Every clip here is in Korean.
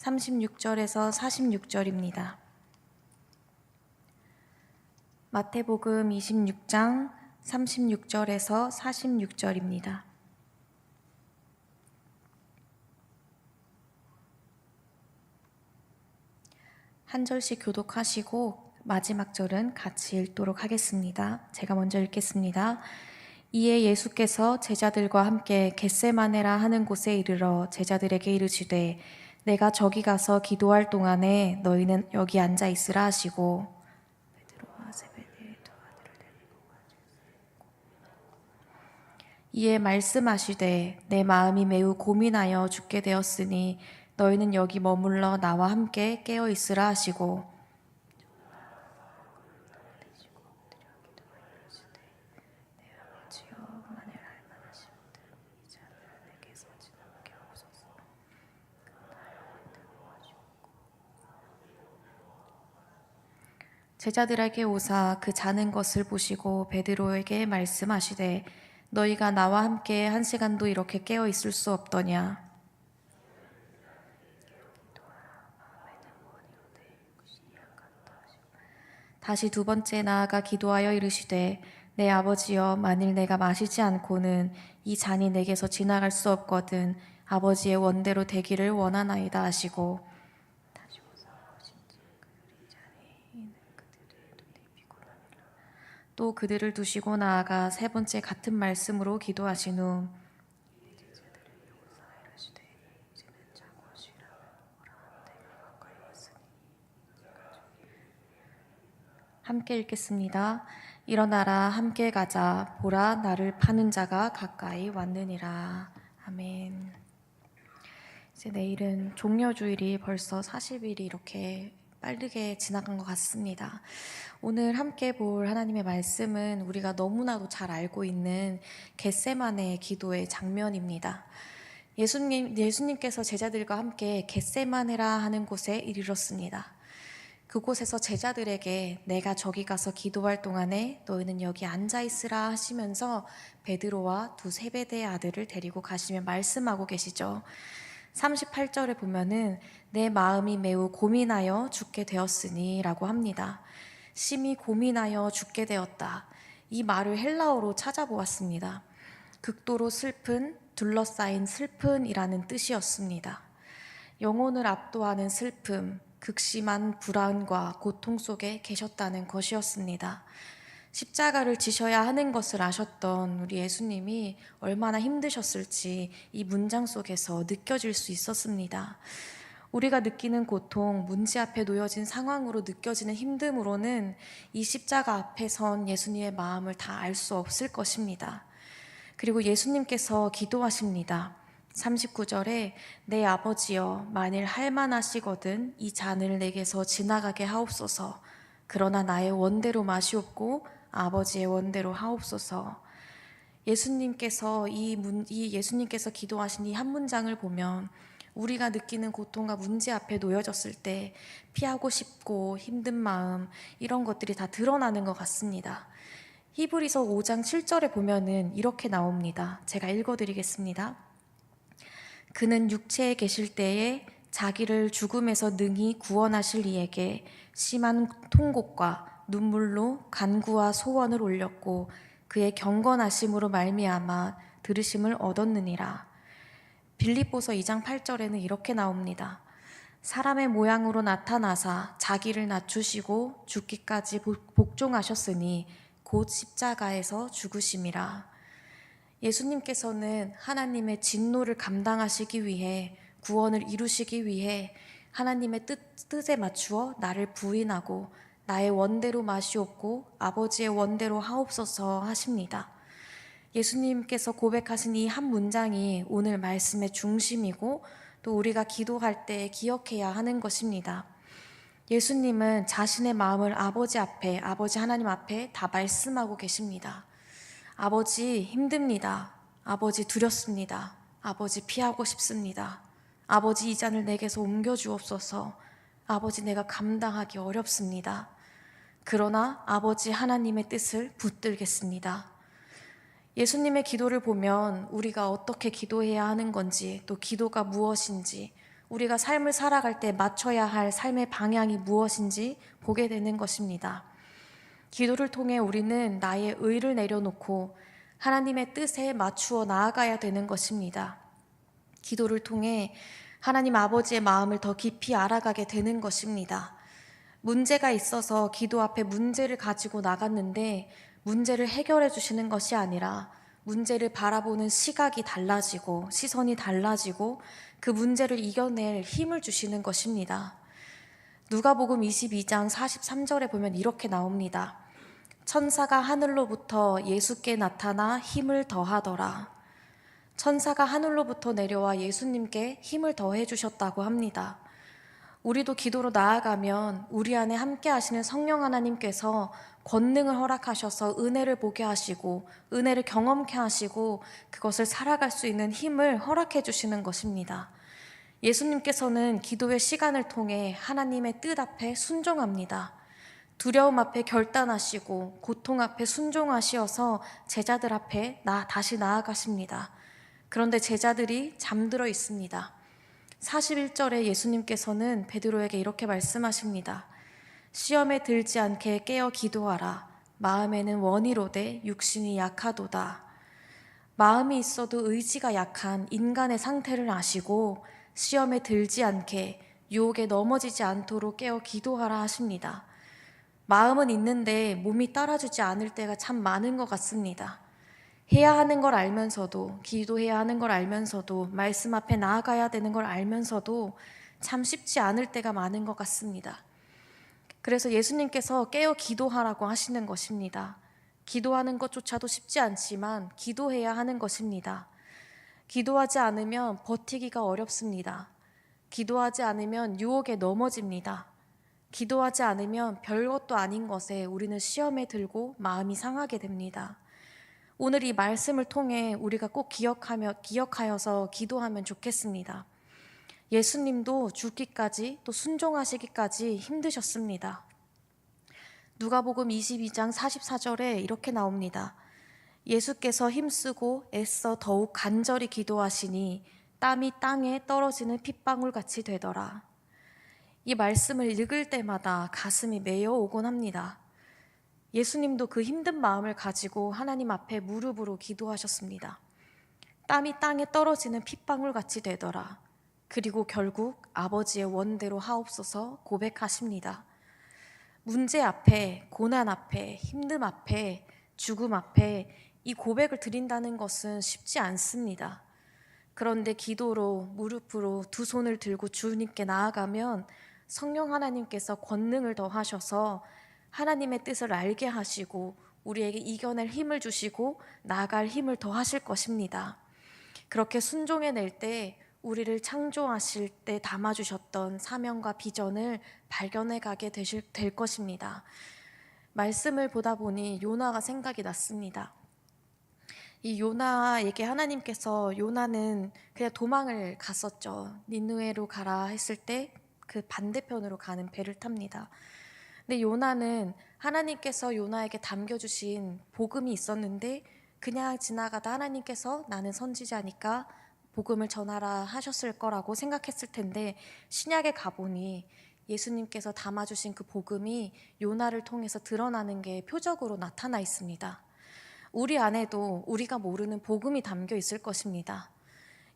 36절에서 46절입니다. 마태복음 26장 36절에서 46절입니다. 한 절씩 교독하시고 마지막 절은 같이 읽도록 하겠습니다. 제가 먼저 읽겠습니다. 이에 예수께서 제자들과 함께 겟세마네라 하는 곳에 이르러 제자들에게 이르시되 내가 저기 가서 기도할 동안에 너희는 여기 앉아 있으라 하시고 이에 말씀하시되 내 마음이 매우 고민하여 죽게 되었으니 너희는 여기 머물러 나와 함께 깨어 있으라 하시고 제자들에게 오사 그 자는 것을 보시고 베드로에게 말씀하시되 너희가 나와 함께 한 시간도 이렇게 깨어 있을 수 없더냐. 다시 두 번째 나아가 기도하여 이르시되 내 아버지여 만일 내가 마시지 않고는 이 잔이 내게서 지나갈 수 없거든 아버지의 원대로 되기를 원하나이다 하시고 또 그들을 두시고 나아가 세 번째 같은 말씀으로 기도하신 후 함께 읽겠습니다. 일어나라 함께 가자 보라 나를 파는 자가 가까이 왔느니라. 아멘. 이제 내일은 종려주일이 벌써 40일이 이렇게 빠르게 지나간 것 같습니다. 오늘 함께 볼 하나님의 말씀은 우리가 너무나도 잘 알고 있는 겟세마네 기도의 장면입니다. 예수님께서 제자들과 함께 겟세마네라 하는 곳에 이르렀습니다. 그곳에서 제자들에게 내가 저기 가서 기도할 동안에 너희는 여기 앉아 있으라 하시면서 베드로와 두 세베대의 아들을 데리고 가시며 말씀하고 계시죠. 38절에 보면은 내 마음이 매우 고민하여 죽게 되었으니 라고 합니다. 심히 고민하여 죽게 되었다. 이 말을 헬라어로 찾아보았습니다. 극도로 슬픈, 둘러싸인 슬픈이라는 뜻이었습니다. 영혼을 압도하는 슬픔, 극심한 불안과 고통 속에 계셨다는 것이었습니다. 십자가를 지셔야 하는 것을 아셨던 우리 예수님이 얼마나 힘드셨을지 이 문장 속에서 느껴질 수 있었습니다. 우리가 느끼는 고통, 문제 앞에 놓여진 상황으로 느껴지는 힘듦으로는 이 십자가 앞에 선 예수님의 마음을 다 알 수 없을 것입니다. 그리고 예수님께서 기도하십니다. 39절에 내 아버지여 만일 할만하시거든 이 잔을 내게서 지나가게 하옵소서. 그러나 나의 원대로 마시옵고 아버지의 원대로 하옵소서. 예수님께서 예수님께서 기도하신 이 한 문장을 보면 우리가 느끼는 고통과 문제 앞에 놓여졌을 때 피하고 싶고 힘든 마음 이런 것들이 다 드러나는 것 같습니다. 히브리서 5장 7절에 보면은 이렇게 나옵니다. 제가 읽어드리겠습니다. 그는 육체에 계실 때에 자기를 죽음에서 능히 구원하실 이에게 심한 통곡과 눈물로 간구와 소원을 올렸고 그의 경건하심으로 말미암아 들으심을 얻었느니라. 빌립보서 2장 8절에는 이렇게 나옵니다. 사람의 모양으로 나타나사 자기를 낮추시고 죽기까지 복종하셨으니 곧 십자가에서 죽으심이라. 예수님께서는 하나님의 진노를 감당하시기 위해 구원을 이루시기 위해 하나님의 뜻에 맞추어 나를 부인하고 나의 원대로 마시옵고 아버지의 원대로 하옵소서 하십니다. 예수님께서 고백하신 이 한 문장이 오늘 말씀의 중심이고 또 우리가 기도할 때 기억해야 하는 것입니다. 예수님은 자신의 마음을 아버지 하나님 앞에 다 말씀하고 계십니다. 아버지 힘듭니다. 아버지 두렵습니다. 아버지 피하고 싶습니다. 아버지 이 잔을 내게서 옮겨주옵소서. 아버지 내가 감당하기 어렵습니다. 그러나 아버지 하나님의 뜻을 붙들겠습니다. 예수님의 기도를 보면 우리가 어떻게 기도해야 하는 건지 또 기도가 무엇인지 우리가 삶을 살아갈 때 맞춰야 할 삶의 방향이 무엇인지 보게 되는 것입니다. 기도를 통해 우리는 나의 의를 내려놓고 하나님의 뜻에 맞추어 나아가야 되는 것입니다. 기도를 통해 하나님 아버지의 마음을 더 깊이 알아가게 되는 것입니다. 문제가 있어서 기도 앞에 문제를 가지고 나갔는데 문제를 해결해 주시는 것이 아니라 문제를 바라보는 시각이 달라지고 시선이 달라지고 그 문제를 이겨낼 힘을 주시는 것입니다. 누가복음 22장 43절에 보면 이렇게 나옵니다. 천사가 하늘로부터 예수께 나타나 힘을 더하더라. 천사가 하늘로부터 내려와 예수님께 힘을 더해 주셨다고 합니다. 우리도 기도로 나아가면 우리 안에 함께 하시는 성령 하나님께서 권능을 허락하셔서 은혜를 보게 하시고 은혜를 경험케 하시고 그것을 살아갈 수 있는 힘을 허락해 주시는 것입니다. 예수님께서는 기도의 시간을 통해 하나님의 뜻 앞에 순종합니다. 두려움 앞에 결단하시고 고통 앞에 순종하시어서 제자들 앞에 다시 나아가십니다. 그런데 제자들이 잠들어 있습니다. 41절에 예수님께서는 베드로에게 이렇게 말씀하십니다. 시험에 들지 않게 깨어 기도하라. 마음에는 원이로되 육신이 약하도다. 마음이 있어도 의지가 약한 인간의 상태를 아시고 시험에 들지 않게 유혹에 넘어지지 않도록 깨어 기도하라 하십니다. 마음은 있는데 몸이 따라주지 않을 때가 참 많은 것 같습니다. 해야 하는 걸 알면서도, 기도해야 하는 걸 알면서도, 말씀 앞에 나아가야 되는 걸 알면서도 참 쉽지 않을 때가 많은 것 같습니다. 그래서 예수님께서 깨어 기도하라고 하시는 것입니다. 기도하는 것조차도 쉽지 않지만 기도해야 하는 것입니다. 기도하지 않으면 버티기가 어렵습니다. 기도하지 않으면 유혹에 넘어집니다. 기도하지 않으면 별것도 아닌 것에 우리는 시험에 들고 마음이 상하게 됩니다. 오늘 이 말씀을 통해 우리가 꼭 기억하여서 기도하면 좋겠습니다. 예수님도 죽기까지 또 순종하시기까지 힘드셨습니다. 누가복음 22장 44절에 이렇게 나옵니다. 예수께서 힘쓰고 애써 더욱 간절히 기도하시니 땀이 땅에 떨어지는 핏방울 같이 되더라. 이 말씀을 읽을 때마다 가슴이 메어오곤 합니다. 예수님도 그 힘든 마음을 가지고 하나님 앞에 무릎으로 기도하셨습니다. 땀이 땅에 떨어지는 핏방울 같이 되더라. 그리고 결국 아버지의 원대로 하옵소서 고백하십니다. 문제 앞에, 고난 앞에, 힘듦 앞에, 죽음 앞에 이 고백을 드린다는 것은 쉽지 않습니다. 그런데 기도로 무릎으로 두 손을 들고 주님께 나아가면 성령 하나님께서 권능을 더하셔서 하나님의 뜻을 알게 하시고 우리에게 이겨낼 힘을 주시고 나아갈 힘을 더하실 것입니다. 그렇게 순종해낼 때 우리를 창조하실 때 담아주셨던 사명과 비전을 발견해 가게 될 것입니다. 말씀을 보다 보니 요나가 생각이 났습니다. 이 요나에게 하나님께서 요나는 그냥 도망을 갔었죠. 니느웨로 가라 했을 때 그 반대편으로 가는 배를 탑니다. 근데 요나는 하나님께서 요나에게 담겨주신 복음이 있었는데 그냥 지나가다 하나님께서 나는 선지자니까 복음을 전하라 하셨을 거라고 생각했을 텐데 신약에 가보니 예수님께서 담아주신 그 복음이 요나를 통해서 드러나는 게 표적으로 나타나 있습니다. 우리 안에도 우리가 모르는 복음이 담겨 있을 것입니다.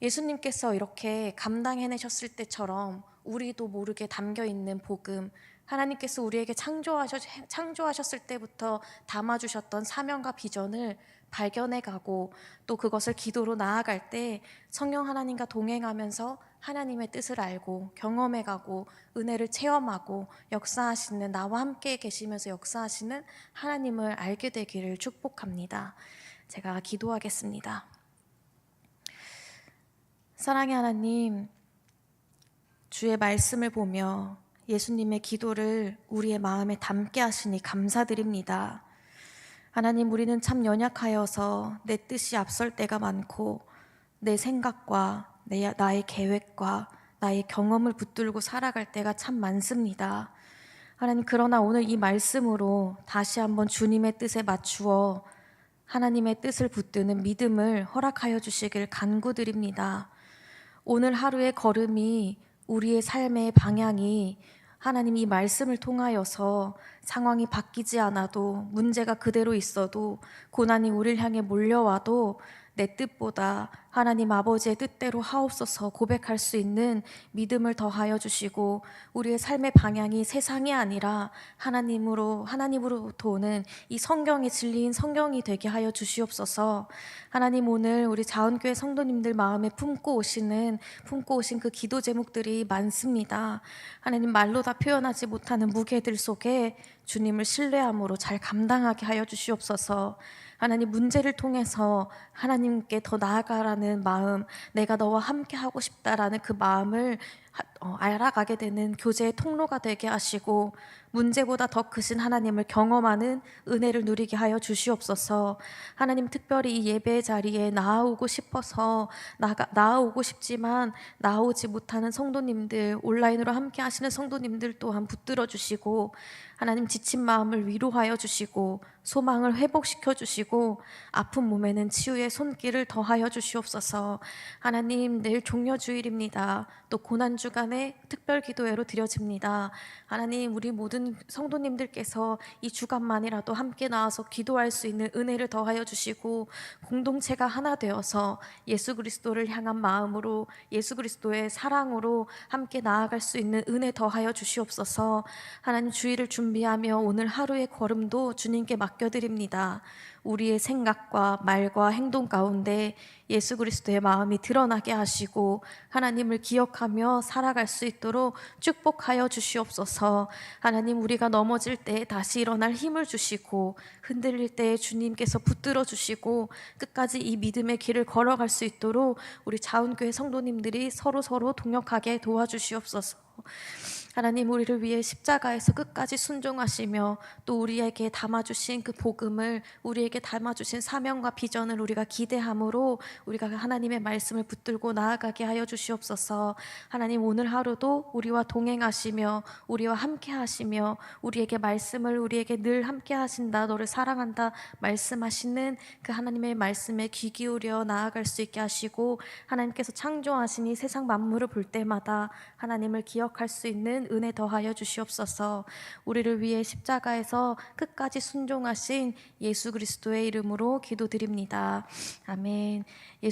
예수님께서 이렇게 감당해내셨을 때처럼 우리도 모르게 담겨 있는 복음, 하나님께서 우리에게 창조하셨을 때부터 담아주셨던 사명과 비전을 발견해가고 또 그것을 기도로 나아갈 때 성령 하나님과 동행하면서 하나님의 뜻을 알고 경험해가고 은혜를 체험하고 역사하시는 나와 함께 계시면서 역사하시는 하나님을 알게 되기를 축복합니다. 제가 기도하겠습니다. 사랑의 하나님, 주의 말씀을 보며 예수님의 기도를 우리의 마음에 담게 하시니 감사드립니다. 하나님, 우리는 참 연약하여서 내 뜻이 앞설 때가 많고 내 생각과 나의 계획과 나의 경험을 붙들고 살아갈 때가 참 많습니다. 하나님, 그러나 오늘 이 말씀으로 다시 한번 주님의 뜻에 맞추어 하나님의 뜻을 붙드는 믿음을 허락하여 주시길 간구드립니다. 오늘 하루의 걸음이 우리의 삶의 방향이 하나님 이 말씀을 통하여서 상황이 바뀌지 않아도, 문제가 그대로 있어도, 고난이 우리를 향해 몰려와도 내 뜻보다 하나님 아버지의 뜻대로 하옵소서 고백할 수 있는 믿음을 더하여 주시고, 우리의 삶의 방향이 세상이 아니라 하나님으로부터 오는 이 성경의 진리인 성경이 되게 하여 주시옵소서. 하나님, 오늘 우리 자원교회 성도님들 마음에 품고 오신 그 기도 제목들이 많습니다. 하나님, 말로 다 표현하지 못하는 무게들 속에 주님을 신뢰함으로 잘 감당하게 하여 주시옵소서. 하나님, 문제를 통해서 하나님께 더 나아가라는 마음, 내가 너와 함께 하고 싶다라는 그 마음을 알아가게 되는 교제의 통로가 되게 하시고, 문제보다 더 크신 하나님을 경험하는 은혜를 누리게 하여 주시옵소서. 하나님, 특별히 이 예배의 자리에 나아오고 싶어서 나아오고 싶지만 나오지 못하는 성도님들, 온라인으로 함께 하시는 성도님들 또한 붙들어 주시고, 하나님, 지친 마음을 위로하여 주시고 소망을 회복시켜 주시고 아픈 몸에는 치유의 손길을 더하여 주시옵소서. 하나님, 내일 종려주일입니다. 또 고난주간에 특별기도회로 드려집니다. 하나님, 우리 모든 성도님들께서 이 주간만이라도 함께 나와서 기도할 수 있는 은혜를 더하여 주시고, 공동체가 하나 되어서 예수 그리스도를 향한 마음으로, 예수 그리스도의 사랑으로 함께 나아갈 수 있는 은혜 더하여 주시옵소서. 하나님, 주일을 준비하며 오늘 하루의 걸음도 주님께 맡겨드립니다. 우리의 생각과 말과 행동 가운데 예수 그리스도의 마음이 드러나게 하시고 하나님을 기억하며 살아갈 수 있도록 축복하여 주시옵소서. 하나님, 우리가 넘어질 때 다시 일어날 힘을 주시고, 흔들릴 때 주님께서 붙들어 주시고 끝까지 이 믿음의 길을 걸어갈 수 있도록 우리 자운교회 성도님들이 서로 동역하게 도와주시옵소서. 하나님, 우리를 위해 십자가에서 끝까지 순종하시며 또 우리에게 담아주신 그 복음을, 우리에게 담아주신 사명과 비전을 우리가 기대함으로 우리가 하나님의 말씀을 붙들고 나아가게 하여 주시옵소서. 하나님, 오늘 하루도 우리와 동행하시며 우리와 함께 하시며 우리에게 말씀을, 우리에게 늘 함께 하신다, 너를 사랑한다 말씀하시는 그 하나님의 말씀에 귀 기울여 나아갈 수 있게 하시고, 하나님께서 창조하신 이 세상 만물을 볼 때마다 하나님을 기억할 수 있는 은혜 더하여 주시옵소서. 우리를 위해 십자가에서 끝까지 순종하신 예수 그리스도의 이름으로 기도드립니다. 아멘. 예수